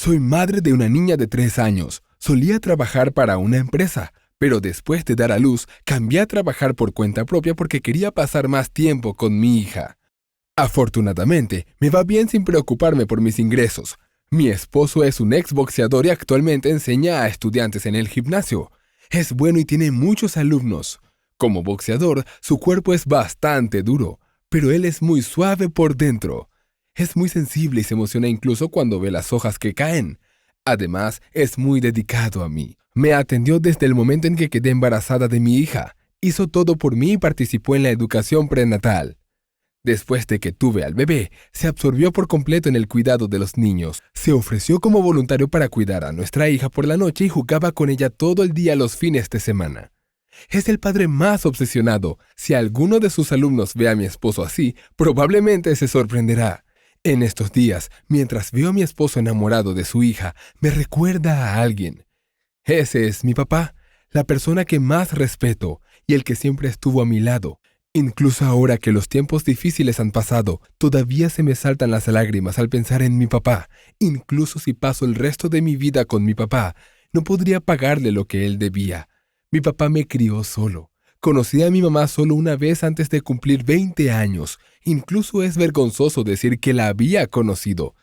Soy madre de una niña de 3 años. Solía trabajar para una empresa, pero después de dar a luz, cambié a trabajar por cuenta propia porque quería pasar más tiempo con mi hija. Afortunadamente, me va bien sin preocuparme por mis ingresos. Mi esposo es un exboxeador y actualmente enseña a estudiantes en el gimnasio. Es bueno y tiene muchos alumnos. Como boxeador, su cuerpo es bastante duro, pero él es muy suave por dentro. Es muy sensible y se emociona incluso cuando ve las hojas que caen. Además, es muy dedicado a mí. Me atendió desde el momento en que quedé embarazada de mi hija. Hizo todo por mí y participó en la educación prenatal. Después de que tuve al bebé, se absorbió por completo en el cuidado de los niños. Se ofreció como voluntario para cuidar a nuestra hija por la noche y jugaba con ella todo el día los fines de semana. Es el padre más obsesionado. Si alguno de sus alumnos ve a mi esposo así, probablemente se sorprenderá. En estos días, mientras veo a mi esposo enamorado de su hija, me recuerda a alguien. Ese es mi papá, la persona que más respeto y el que siempre estuvo a mi lado. Incluso ahora que los tiempos difíciles han pasado, todavía se me saltan las lágrimas al pensar en mi papá. Incluso si paso el resto de mi vida con mi papá, no podría pagarle lo que él debía. Mi papá me crió solo. Conocí a mi mamá solo una vez antes de cumplir 20 años. Incluso es vergonzoso decir que la había conocido.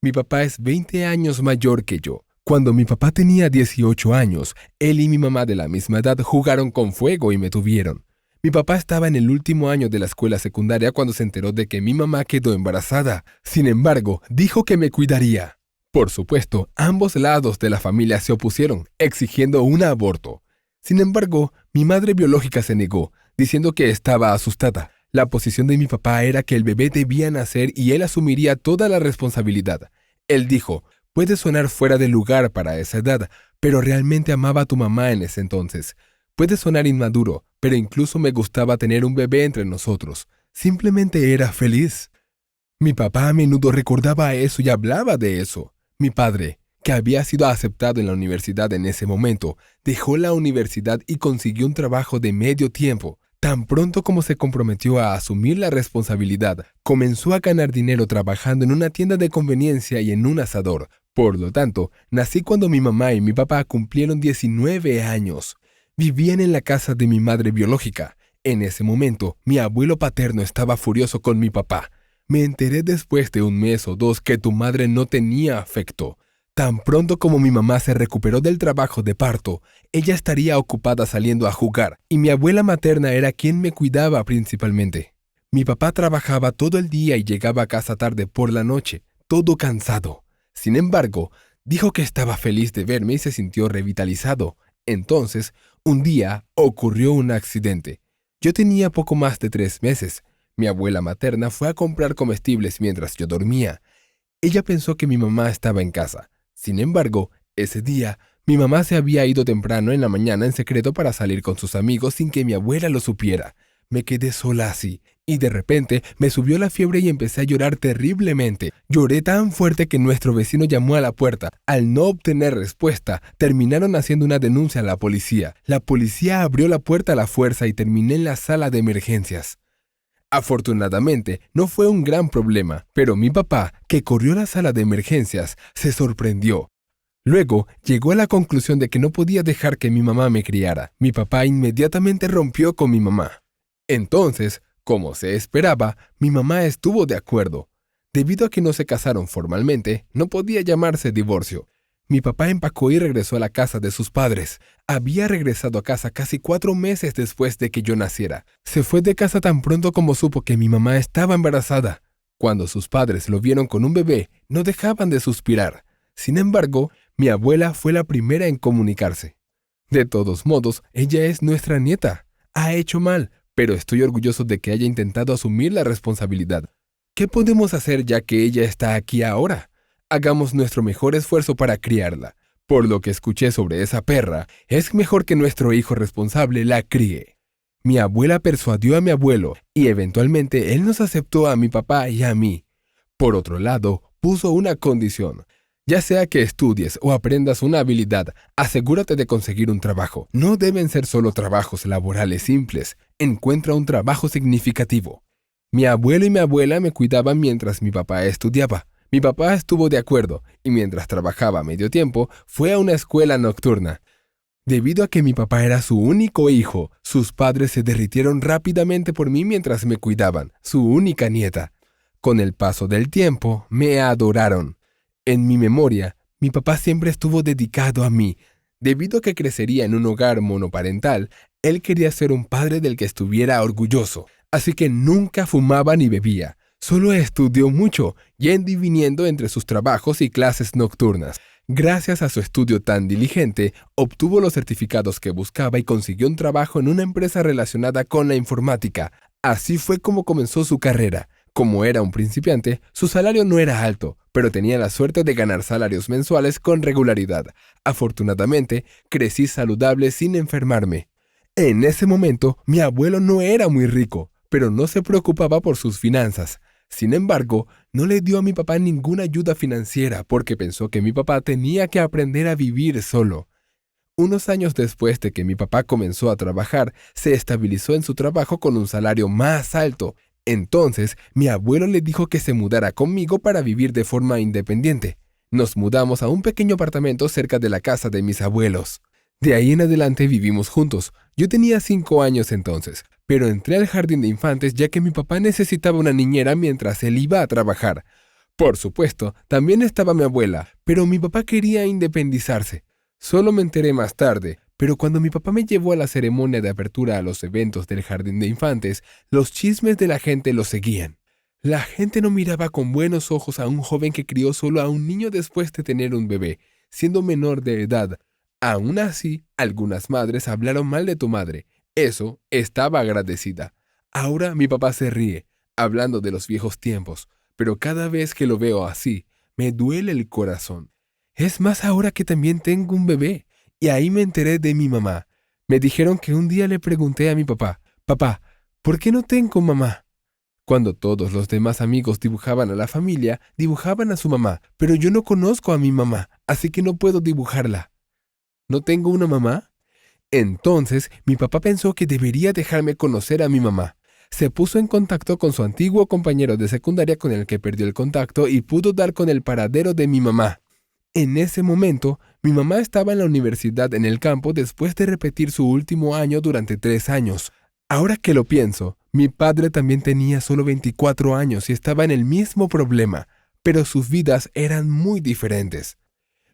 Mi papá es 20 años mayor que yo. Cuando mi papá tenía 18 años, él y mi mamá de la misma edad jugaron con fuego y me tuvieron. Mi papá estaba en el último año de la escuela secundaria cuando se enteró de que mi mamá quedó embarazada. Sin embargo, dijo que me cuidaría. Por supuesto, ambos lados de la familia se opusieron, exigiendo un aborto. Sin embargo, mi madre biológica se negó, diciendo que estaba asustada. La posición de mi papá era que el bebé debía nacer y él asumiría toda la responsabilidad. Él dijo, puede sonar fuera de lugar para esa edad, pero realmente amaba a tu mamá en ese entonces. Puede sonar inmaduro, pero incluso me gustaba tener un bebé entre nosotros. Simplemente era feliz. Mi papá a menudo recordaba eso y hablaba de eso. Mi padre, que había sido aceptado en la universidad en ese momento, dejó la universidad y consiguió un trabajo de medio tiempo. Tan pronto como se comprometió a asumir la responsabilidad, comenzó a ganar dinero trabajando en una tienda de conveniencia y en un asador. Por lo tanto, nací cuando mi mamá y mi papá cumplieron 19 años. Vivían en la casa de mi madre biológica. En ese momento, mi abuelo paterno estaba furioso con mi papá. Me enteré después de 1 mes o 2 que tu madre no tenía afecto. Tan pronto como mi mamá se recuperó del trabajo de parto, ella estaría ocupada saliendo a jugar, y mi abuela materna era quien me cuidaba principalmente. Mi papá trabajaba todo el día y llegaba a casa tarde por la noche, todo cansado. Sin embargo, dijo que estaba feliz de verme y se sintió revitalizado. Entonces, un día ocurrió un accidente. Yo tenía poco más de 3 meses. Mi abuela materna fue a comprar comestibles mientras yo dormía. Ella pensó que mi mamá estaba en casa. Sin embargo, ese día, mi mamá se había ido temprano en la mañana en secreto para salir con sus amigos sin que mi abuela lo supiera. Me quedé sola así, y de repente me subió la fiebre y empecé a llorar terriblemente. Lloré tan fuerte que nuestro vecino llamó a la puerta. Al no obtener respuesta, terminaron haciendo una denuncia a la policía. La policía abrió la puerta a la fuerza y terminé en la sala de emergencias. Afortunadamente, no fue un gran problema, pero mi papá, que corrió a la sala de emergencias, se sorprendió. Luego, llegó a la conclusión de que no podía dejar que mi mamá me criara. Mi papá inmediatamente rompió con mi mamá. Entonces, como se esperaba, mi mamá estuvo de acuerdo. Debido a que no se casaron formalmente, no podía llamarse divorcio. Mi papá empacó y regresó a la casa de sus padres. Había regresado a casa casi 4 meses después de que yo naciera. Se fue de casa tan pronto como supo que mi mamá estaba embarazada. Cuando sus padres lo vieron con un bebé, no dejaban de suspirar. Sin embargo, mi abuela fue la primera en comunicarse. De todos modos, ella es nuestra nieta. Ha hecho mal, pero estoy orgulloso de que haya intentado asumir la responsabilidad. ¿Qué podemos hacer ya que ella está aquí ahora? Hagamos nuestro mejor esfuerzo para criarla. Por lo que escuché sobre esa perra, es mejor que nuestro hijo responsable la críe. Mi abuela persuadió a mi abuelo y eventualmente él nos aceptó a mi papá y a mí. Por otro lado, puso una condición. Ya sea que estudies o aprendas una habilidad, asegúrate de conseguir un trabajo. No deben ser solo trabajos laborales simples. Encuentra un trabajo significativo. Mi abuelo y mi abuela me cuidaban mientras mi papá estudiaba. Mi papá estuvo de acuerdo y mientras trabajaba a medio tiempo, fue a una escuela nocturna. Debido a que mi papá era su único hijo, sus padres se derritieron rápidamente por mí mientras me cuidaban, su única nieta. Con el paso del tiempo, me adoraron. En mi memoria, mi papá siempre estuvo dedicado a mí. Debido a que crecería en un hogar monoparental, él quería ser un padre del que estuviera orgulloso, así que nunca fumaba ni bebía. Solo estudió mucho, yendo y viniendo entre sus trabajos y clases nocturnas. Gracias a su estudio tan diligente, obtuvo los certificados que buscaba y consiguió un trabajo en una empresa relacionada con la informática. Así fue como comenzó su carrera. Como era un principiante, su salario no era alto, pero tenía la suerte de ganar salarios mensuales con regularidad. Afortunadamente, crecí saludable sin enfermarme. En ese momento, mi abuelo no era muy rico, pero no se preocupaba por sus finanzas. Sin embargo, no le dio a mi papá ninguna ayuda financiera porque pensó que mi papá tenía que aprender a vivir solo. Unos años después de que mi papá comenzó a trabajar, se estabilizó en su trabajo con un salario más alto. Entonces, mi abuelo le dijo que se mudara conmigo para vivir de forma independiente. Nos mudamos a un pequeño apartamento cerca de la casa de mis abuelos. De ahí en adelante vivimos juntos. Yo tenía 5 años entonces, pero entré al jardín de infantes ya que mi papá necesitaba una niñera mientras él iba a trabajar. Por supuesto, también estaba mi abuela, pero mi papá quería independizarse. Solo me enteré más tarde, pero cuando mi papá me llevó a la ceremonia de apertura a los eventos del jardín de infantes, los chismes de la gente lo seguían. La gente no miraba con buenos ojos a un joven que crió solo a un niño después de tener un bebé, siendo menor de edad. Aún así, algunas madres hablaron mal de tu madre. Eso estaba agradecida. Ahora mi papá se ríe, hablando de los viejos tiempos, pero cada vez que lo veo así, me duele el corazón. Es más ahora que también tengo un bebé, y ahí me enteré de mi mamá. Me dijeron que un día le pregunté a mi papá, «Papá, ¿por qué no tengo mamá?» Cuando todos los demás amigos dibujaban a la familia, dibujaban a su mamá, pero yo no conozco a mi mamá, así que no puedo dibujarla. ¿No tengo una mamá? Entonces, mi papá pensó que debería dejarme conocer a mi mamá. Se puso en contacto con su antiguo compañero de secundaria con el que perdió el contacto y pudo dar con el paradero de mi mamá. En ese momento, mi mamá estaba en la universidad en el campo después de repetir su último año durante 3 años. Ahora que lo pienso, mi padre también tenía solo 24 años y estaba en el mismo problema, pero sus vidas eran muy diferentes.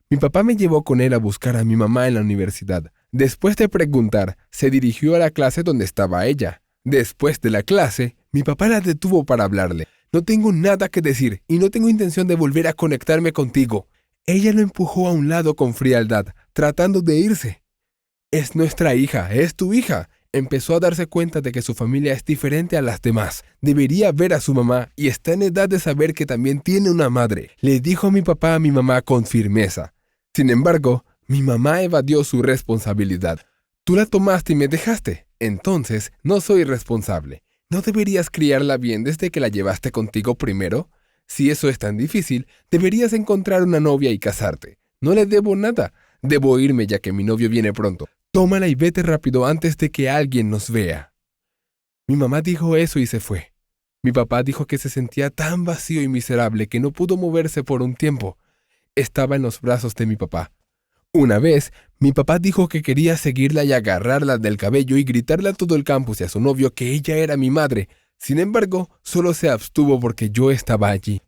Mi papá me llevó con él a buscar a mi mamá en la universidad. Después de preguntar, se dirigió a la clase donde estaba ella. Después de la clase, mi papá la detuvo para hablarle. «No tengo nada que decir y no tengo intención de volver a conectarme contigo». Ella lo empujó a un lado con frialdad, tratando de irse. «Es nuestra hija, es tu hija». Empezó a darse cuenta de que su familia es diferente a las demás. Debería ver a su mamá y está en edad de saber que también tiene una madre. Le dijo mi papá a mi mamá con firmeza. Sin embargo, mi mamá evadió su responsabilidad. «Tú la tomaste y me dejaste. Entonces, no soy responsable. ¿No deberías criarla bien desde que la llevaste contigo primero? Si eso es tan difícil, deberías encontrar una novia y casarte. No le debo nada. Debo irme ya que mi novio viene pronto. Tómala y vete rápido antes de que alguien nos vea». Mi mamá dijo eso y se fue. Mi papá dijo que se sentía tan vacío y miserable que no pudo moverse por un tiempo. Estaba en los brazos de mi papá. Una vez, mi papá dijo que quería seguirla y agarrarla del cabello y gritarle a todo el campus y a su novio que ella era mi madre. Sin embargo, solo se abstuvo porque yo estaba allí.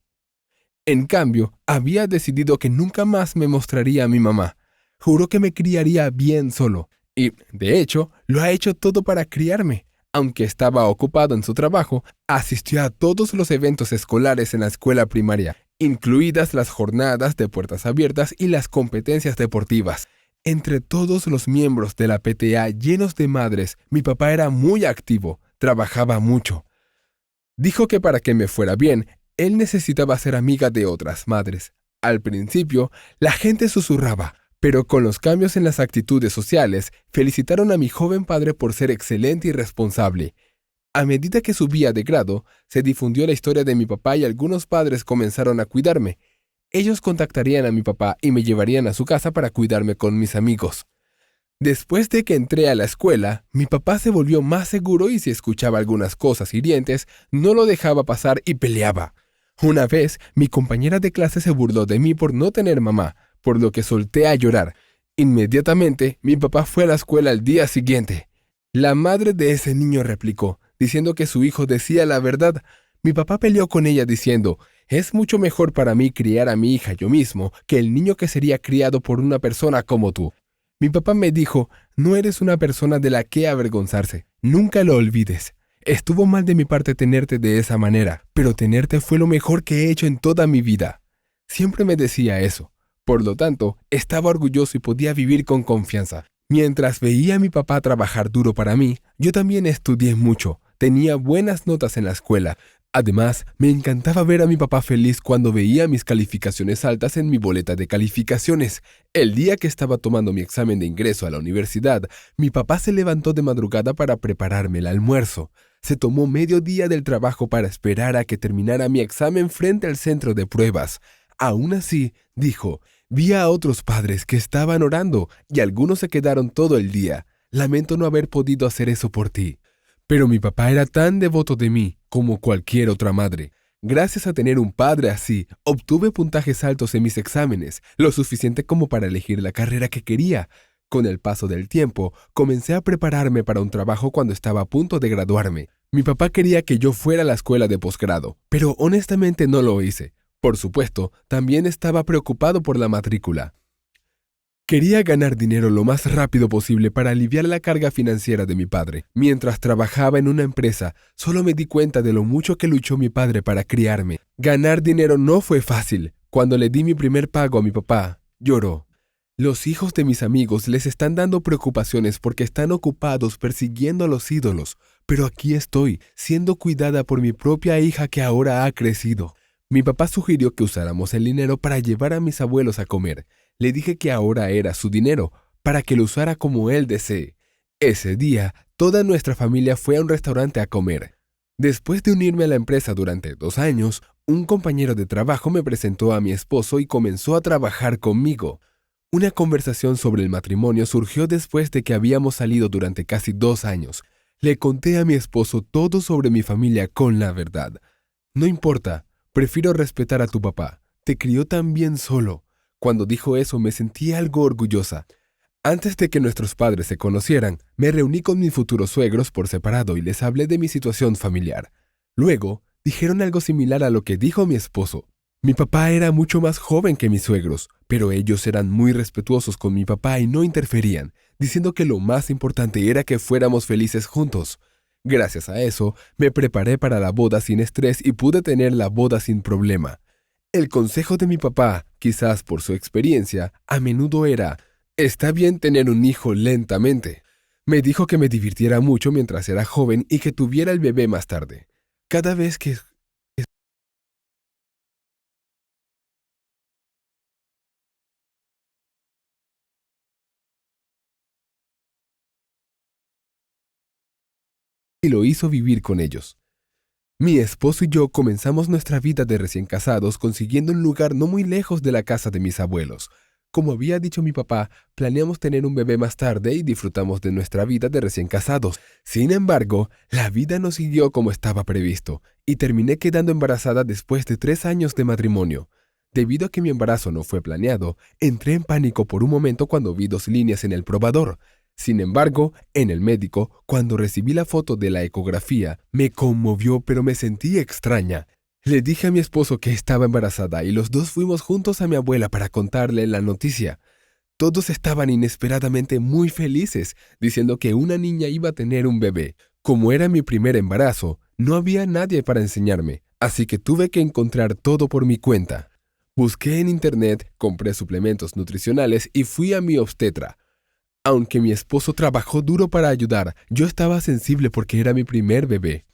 En cambio, había decidido que nunca más me mostraría a mi mamá. Juró que me criaría bien solo. Y, de hecho, lo ha hecho todo para criarme. Aunque estaba ocupado en su trabajo, asistió a todos los eventos escolares en la escuela primaria, incluidas las jornadas de puertas abiertas y las competencias deportivas. Entre todos los miembros de la PTA llenos de madres, mi papá era muy activo, trabajaba mucho. Dijo que para que me fuera bien, él necesitaba ser amiga de otras madres. Al principio, la gente susurraba, pero con los cambios en las actitudes sociales, felicitaron a mi joven padre por ser excelente y responsable. A medida que subía de grado, se difundió la historia de mi papá y algunos padres comenzaron a cuidarme. Ellos contactarían a mi papá y me llevarían a su casa para cuidarme con mis amigos. Después de que entré a la escuela, mi papá se volvió más seguro y si escuchaba algunas cosas hirientes, no lo dejaba pasar y peleaba. Una vez, mi compañera de clase se burló de mí por no tener mamá, por lo que solté a llorar. Inmediatamente, mi papá fue a la escuela al día siguiente. La madre de ese niño replicó, diciendo que su hijo decía la verdad. Mi papá peleó con ella diciendo, es mucho mejor para mí criar a mi hija yo mismo que el niño que sería criado por una persona como tú. Mi papá me dijo, no eres una persona de la que avergonzarse. Nunca lo olvides. Estuvo mal de mi parte tenerte de esa manera, pero tenerte fue lo mejor que he hecho en toda mi vida. Siempre me decía eso. Por lo tanto, estaba orgulloso y podía vivir con confianza. Mientras veía a mi papá trabajar duro para mí, yo también estudié mucho. Tenía buenas notas en la escuela. Además, me encantaba ver a mi papá feliz cuando veía mis calificaciones altas en mi boleta de calificaciones. El día que estaba tomando mi examen de ingreso a la universidad, mi papá se levantó de madrugada para prepararme el almuerzo. Se tomó medio día del trabajo para esperar a que terminara mi examen frente al centro de pruebas. Aún así, dijo, vi a otros padres que estaban orando y algunos se quedaron todo el día. Lamento no haber podido hacer eso por ti. Pero mi papá era tan devoto de mí como cualquier otra madre. Gracias a tener un padre así, obtuve puntajes altos en mis exámenes, lo suficiente como para elegir la carrera que quería. Con el paso del tiempo, comencé a prepararme para un trabajo cuando estaba a punto de graduarme. Mi papá quería que yo fuera a la escuela de posgrado, pero honestamente no lo hice. Por supuesto, también estaba preocupado por la matrícula. Quería ganar dinero lo más rápido posible para aliviar la carga financiera de mi padre. Mientras trabajaba en una empresa, solo me di cuenta de lo mucho que luchó mi padre para criarme. Ganar dinero no fue fácil. Cuando le di mi primer pago a mi papá, lloró. Los hijos de mis amigos les están dando preocupaciones porque están ocupados persiguiendo a los ídolos, pero aquí estoy, siendo cuidada por mi propia hija que ahora ha crecido. Mi papá sugirió que usáramos el dinero para llevar a mis abuelos a comer. Le dije que ahora era su dinero, para que lo usara como él desee. Ese día, toda nuestra familia fue a un restaurante a comer. Después de unirme a la empresa durante 2 años, un compañero de trabajo me presentó a mi esposo y comenzó a trabajar conmigo. Una conversación sobre el matrimonio surgió después de que habíamos salido durante casi 2 años. Le conté a mi esposo todo sobre mi familia con la verdad. No importa, prefiero respetar a tu papá. Te crió tan bien solo. Cuando dijo eso me sentí algo orgullosa. Antes de que nuestros padres se conocieran, me reuní con mis futuros suegros por separado y les hablé de mi situación familiar. Luego, dijeron algo similar a lo que dijo mi esposo. Mi papá era mucho más joven que mis suegros, pero ellos eran muy respetuosos con mi papá y no interferían, diciendo que lo más importante era que fuéramos felices juntos. Gracias a eso, me preparé para la boda sin estrés y pude tener la boda sin problema. El consejo de mi papá, quizás por su experiencia, a menudo era, está bien tener un hijo lentamente. Me dijo que me divirtiera mucho mientras era joven y que tuviera el bebé más tarde. Cada vez que lo hizo vivir con ellos. Mi esposo y yo comenzamos nuestra vida de recién casados consiguiendo un lugar no muy lejos de la casa de mis abuelos. Como había dicho mi papá, planeamos tener un bebé más tarde y disfrutamos de nuestra vida de recién casados. Sin embargo, la vida no siguió como estaba previsto, y terminé quedando embarazada después de 3 años de matrimonio. Debido a que mi embarazo no fue planeado, entré en pánico por un momento cuando vi 2 líneas en el probador. Sin embargo, en el médico, cuando recibí la foto de la ecografía, me conmovió pero me sentí extraña. Le dije a mi esposo que estaba embarazada y los dos fuimos juntos a mi abuela para contarle la noticia. Todos estaban inesperadamente muy felices, diciendo que una niña iba a tener un bebé. Como era mi primer embarazo, no había nadie para enseñarme, así que tuve que encontrar todo por mi cuenta. Busqué en internet, compré suplementos nutricionales y fui a mi obstetra. Aunque mi esposo trabajó duro para ayudar, yo estaba sensible porque era mi primer bebé.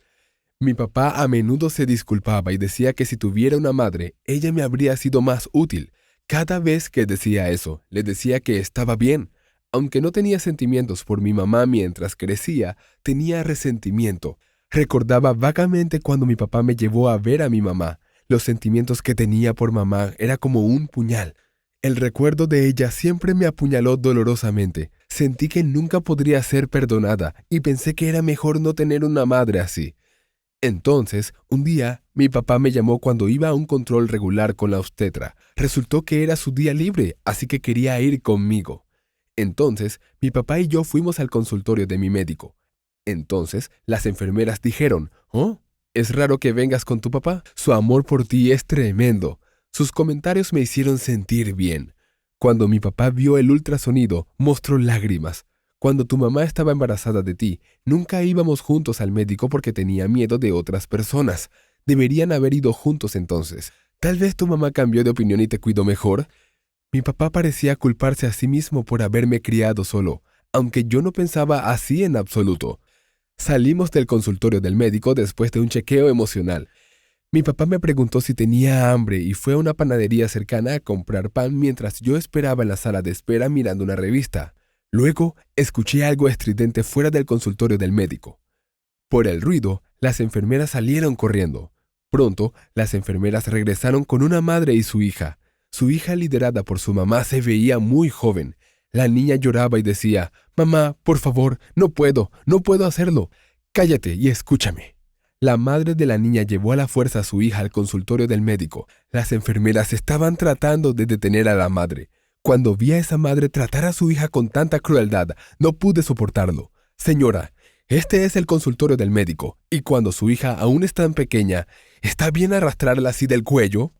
Mi papá a menudo se disculpaba y decía que si tuviera una madre, ella me habría sido más útil. Cada vez que decía eso, le decía que estaba bien. Aunque no tenía sentimientos por mi mamá mientras crecía, tenía resentimiento. Recordaba vagamente cuando mi papá me llevó a ver a mi mamá. Los sentimientos que tenía por mamá era como un puñal. El recuerdo de ella siempre me apuñaló dolorosamente. Sentí que nunca podría ser perdonada y pensé que era mejor no tener una madre así. Entonces, un día, mi papá me llamó cuando iba a un control regular con la obstetra. Resultó que era su día libre, así que quería ir conmigo. Entonces, mi papá y yo fuimos al consultorio de mi médico. Entonces, las enfermeras dijeron, «Oh, es raro que vengas con tu papá. Su amor por ti es tremendo». Sus comentarios me hicieron sentir bien. Cuando mi papá vio el ultrasonido, mostró lágrimas. Cuando tu mamá estaba embarazada de ti, nunca íbamos juntos al médico porque tenía miedo de otras personas. Deberían haber ido juntos entonces. Tal vez tu mamá cambió de opinión y te cuidó mejor. Mi papá parecía culparse a sí mismo por haberme criado solo, aunque yo no pensaba así en absoluto. Salimos del consultorio del médico después de un chequeo emocional. Mi papá me preguntó si tenía hambre y fue a una panadería cercana a comprar pan mientras yo esperaba en la sala de espera mirando una revista. Luego, escuché algo estridente fuera del consultorio del médico. Por el ruido, las enfermeras salieron corriendo. Pronto, las enfermeras regresaron con una madre y su hija. Su hija, liderada por su mamá, se veía muy joven. La niña lloraba y decía, «Mamá, por favor, no puedo hacerlo. Cállate y escúchame». La madre de la niña llevó a la fuerza a su hija al consultorio del médico. Las enfermeras estaban tratando de detener a la madre. Cuando vi a esa madre tratar a su hija con tanta crueldad, no pude soportarlo. «Señora, este es el consultorio del médico, y cuando su hija aún es tan pequeña, ¿está bien arrastrarla así del cuello?».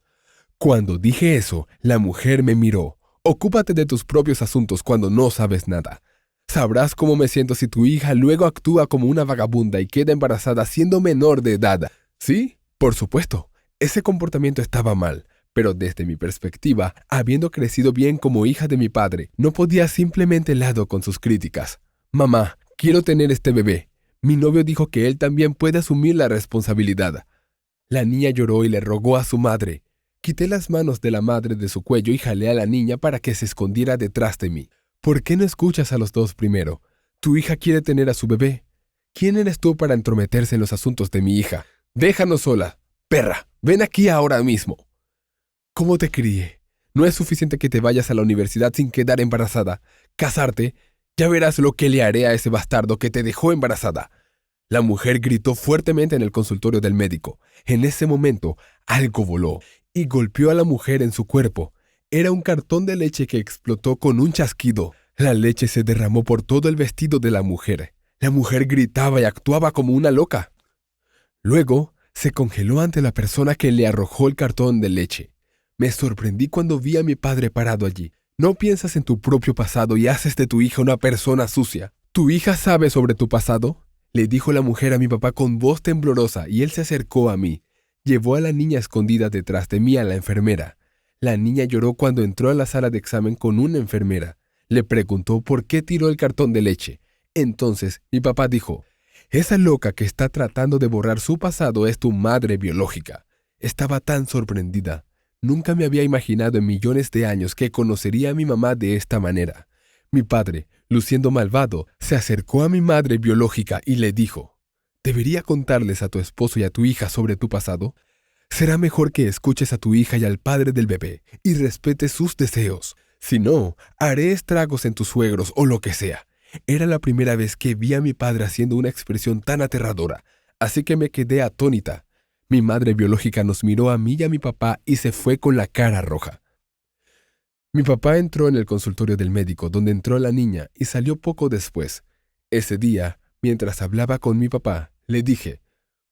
Cuando dije eso, la mujer me miró. «Ocúpate de tus propios asuntos cuando no sabes nada. Sabrás cómo me siento si tu hija luego actúa como una vagabunda y queda embarazada siendo menor de edad». Sí, por supuesto, ese comportamiento estaba mal. Pero desde mi perspectiva, habiendo crecido bien como hija de mi padre, no podía simplemente lado con sus críticas. «Mamá, quiero tener este bebé. Mi novio dijo que él también puede asumir la responsabilidad». La niña lloró y le rogó a su madre. Quité las manos de la madre de su cuello y jalé a la niña para que se escondiera detrás de mí. «¿Por qué no escuchas a los dos primero? Tu hija quiere tener a su bebé. ¿Quién eres tú para entrometerse en los asuntos de mi hija? Déjanos sola. Perra, ven aquí ahora mismo». «¿Cómo te crié? No es suficiente que te vayas a la universidad sin quedar embarazada. Casarte, ya verás lo que le haré a ese bastardo que te dejó embarazada». La mujer gritó fuertemente en el consultorio del médico. En ese momento, algo voló y golpeó a la mujer en su cuerpo. Era un cartón de leche que explotó con un chasquido. La leche se derramó por todo el vestido de la mujer. La mujer gritaba y actuaba como una loca. Luego, se congeló ante la persona que le arrojó el cartón de leche. Me sorprendí cuando vi a mi padre parado allí. «¿No piensas en tu propio pasado y haces de tu hija una persona sucia? ¿Tu hija sabe sobre tu pasado?», le dijo la mujer a mi papá con voz temblorosa, y él se acercó a mí. Llevó a la niña escondida detrás de mí a la enfermera. La niña lloró cuando entró a la sala de examen con una enfermera. Le preguntó por qué tiró el cartón de leche. Entonces mi papá dijo, «Esa loca que está tratando de borrar su pasado es tu madre biológica». Estaba tan sorprendida. Nunca me había imaginado en millones de años que conocería a mi mamá de esta manera. Mi padre, luciendo malvado, se acercó a mi madre biológica y le dijo, «¿Debería contarles a tu esposo y a tu hija sobre tu pasado? Será mejor que escuches a tu hija y al padre del bebé y respetes sus deseos. Si no, haré estragos en tus suegros o lo que sea». Era la primera vez que vi a mi padre haciendo una expresión tan aterradora, así que me quedé atónita. Mi madre biológica nos miró a mí y a mi papá y se fue con la cara roja. Mi papá entró en el consultorio del médico, donde entró la niña, y salió poco después. Ese día, mientras hablaba con mi papá, le dije,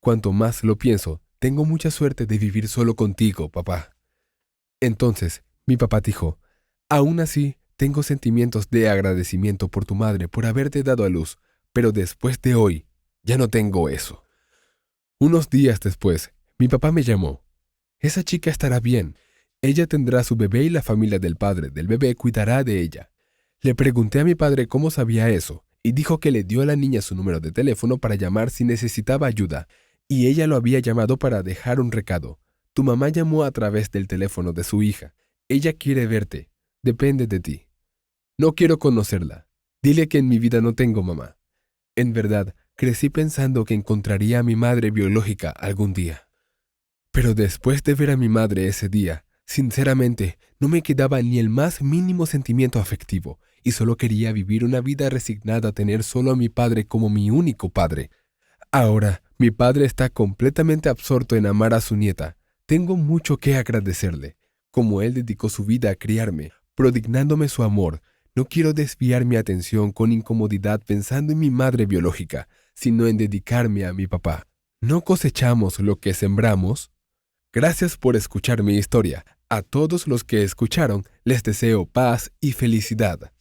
«Cuanto más lo pienso, tengo mucha suerte de vivir solo contigo, papá». Entonces, mi papá dijo, «Aún así, tengo sentimientos de agradecimiento por tu madre por haberte dado a luz, pero después de hoy, ya no tengo eso». Unos días después, mi papá me llamó. «Esa chica estará bien. Ella tendrá su bebé y la familia del padre del bebé cuidará de ella». Le pregunté a mi padre cómo sabía eso, y dijo que le dio a la niña su número de teléfono para llamar si necesitaba ayuda, y ella lo había llamado para dejar un recado. «Tu mamá llamó a través del teléfono de su hija. Ella quiere verte. Depende de ti». «No quiero conocerla. Dile que en mi vida no tengo mamá». En verdad, crecí pensando que encontraría a mi madre biológica algún día. Pero después de ver a mi madre ese día, sinceramente, no me quedaba ni el más mínimo sentimiento afectivo, y solo quería vivir una vida resignada a tener solo a mi padre como mi único padre. Ahora, mi padre está completamente absorto en amar a su nieta. Tengo mucho que agradecerle. Como él dedicó su vida a criarme, prodignándome su amor, no quiero desviar mi atención con incomodidad pensando en mi madre biológica, sino en dedicarme a mi papá. ¿No cosechamos lo que sembramos? Gracias por escuchar mi historia. A todos los que escucharon, les deseo paz y felicidad.